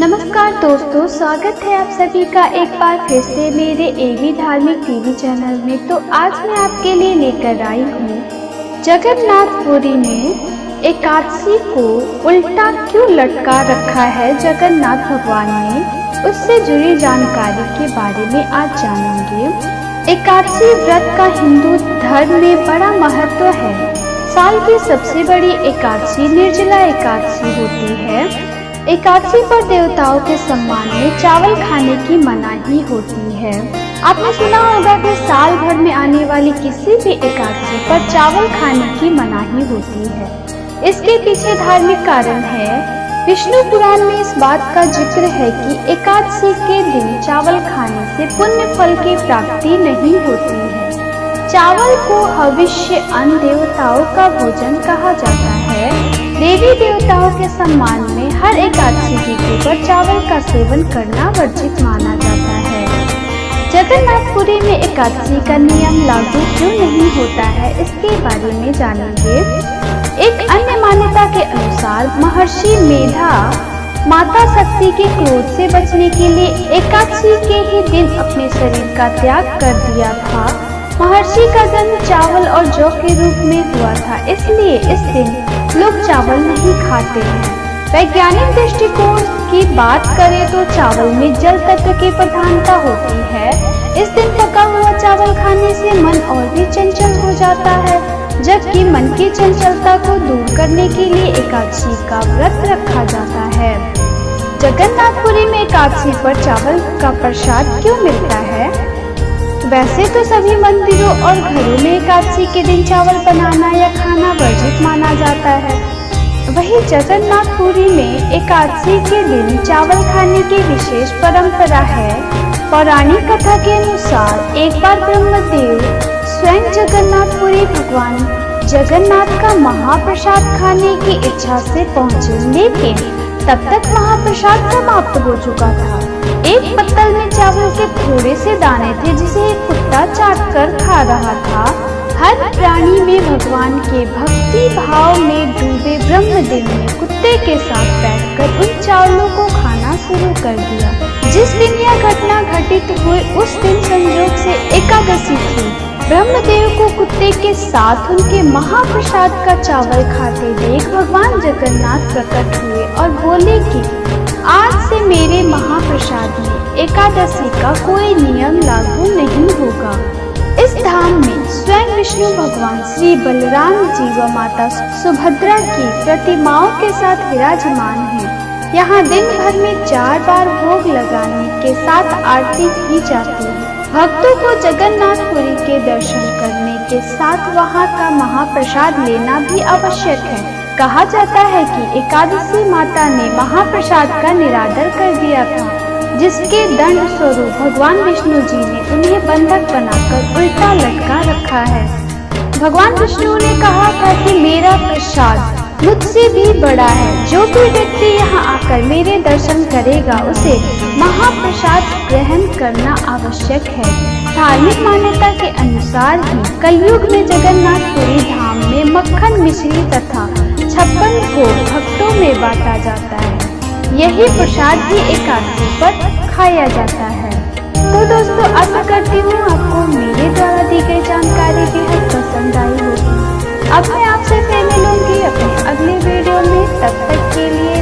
नमस्कार दोस्तों, स्वागत है आप सभी का एक बार फिर से मेरे एवी धार्मिक टीवी चैनल में। तो आज मैं आपके लिए लेकर आई हूँ जगन्नाथपुरी में एकादशी को उल्टा क्यों लटका रखा है जगन्नाथ भगवान ने, उससे जुड़ी जानकारी के बारे में आज जानेंगे। एकादशी व्रत का हिंदू धर्म में बड़ा महत्व है। साल की सबसे बड़ी एकादशी निर्जला एकादशी होती है। एकादशी पर देवताओं के सम्मान में चावल खाने की मनाही होती है। आपने सुना होगा कि साल भर में आने वाली किसी भी एकादशी पर चावल खाने की मनाही होती है। इसके पीछे धार्मिक कारण है। विष्णु पुराण में इस बात का जिक्र है कि एकादशी के दिन चावल खाने से पुण्य फल की प्राप्ति नहीं होती है। चावल को हविष्य अन्न देवताओं का भोजन कहा जाता है। देवी देवताओं के सम्मान में हर एकादशी तिथि पर चावल का सेवन करना वर्जित माना जाता है। जगन्नाथपुरी में एकादशी का नियम लागू क्यों नहीं होता है, इसके बारे में जानेंगे। एक अन्य मान्यता के अनुसार महर्षि मेधा माता शक्ति के क्रोध से बचने के लिए एकादशी के ही दिन अपने शरीर का त्याग कर दिया था। महर्षि का जन्म चावल और जौ के रूप में हुआ था, इसलिए इस दिन लोग चावल नहीं खाते हैं। वैज्ञानिक दृष्टिकोण की बात करें तो चावल में जल तत्व की प्रधानता होती है। इस दिन पका हुआ चावल खाने से मन और भी चंचल हो जाता है, जबकि मन की चंचलता को दूर करने के लिए एकादशी का व्रत रखा जाता है। जगन्नाथपुरी में एकादशी पर चावल का प्रसाद क्यों मिलता है? वैसे तो सभी मंदिरों और घरों में एकादशी के दिन चावल बनाना या खाना वर्जित माना जाता है। वहीं जगन्नाथपुरी में एकादशी के दिन चावल खाने की विशेष परंपरा है। पौराणिक कथा के अनुसार एक बार ब्रह्मदेव स्वयं जगन्नाथपुरी भगवान जगन्नाथ का महाप्रसाद खाने की इच्छा से पहुंचे, लेकिन तब तक महाप्रसाद समाप्त हो चुका था। एक पत्तल में चावल के थोड़े से दाने थे जिसे एक कुत्ता चाट कर खा रहा था। हर प्राणी में भगवान के भक्ति भाव में डूबे ब्रह्मदेव ने कुत्ते के साथ बैठकर उन चावलों को खाना शुरू कर दिया। जिस दिन यह घटना घटित हुई उस दिन संयोग से एकादशी थी। ब्रह्मदेव को कुत्ते के साथ उनके महाप्रसाद का चावल खाते देख भगवान जगन्नाथ प्रकट हुए और बोले कि आज से मेरे महाप्रसाद में एकादशी का कोई नियम लागू नहीं होगा। इस धाम में स्वयं विष्णु भगवान श्री बलराम जी व माता सुभद्रा की प्रतिमाओं के साथ विराजमान हैं। यहाँ दिन भर में 4 बार भोग लगाने के साथ आरती की जाती है। भक्तों को जगन्नाथपुरी के दर्शन करने के साथ वहाँ का महाप्रसाद लेना भी आवश्यक है। कहा जाता है कि एकादशी माता ने महाप्रसाद का निरादर कर दिया था, जिसके दंड स्वरूप भगवान विष्णु जी ने उन्हें बंधक बनाकर उल्टा लटका रखा है। भगवान विष्णु ने कहा था कि मेरा प्रसाद मुझसे भी बड़ा है। जो भी व्यक्ति यहाँ आकर मेरे दर्शन करेगा उसे महाप्रसाद ग्रहण करना आवश्यक है। धार्मिक मान्यता के अनुसार ही कलयुग में जगन्नाथपुरी धाम में मक्खन मिश्री तथा 56 भोग भक्तों में बांटा जाता है। यही प्रसाद भी एकादशी पर खाया जाता है। तो दोस्तों, आशा करती हूँ आपको मेरे द्वारा दी गई जानकारी बेहद पसंद आई होगी। अब मैं आपसे फिर मिलूंगी अपने अगले वीडियो में। तब तक के लिए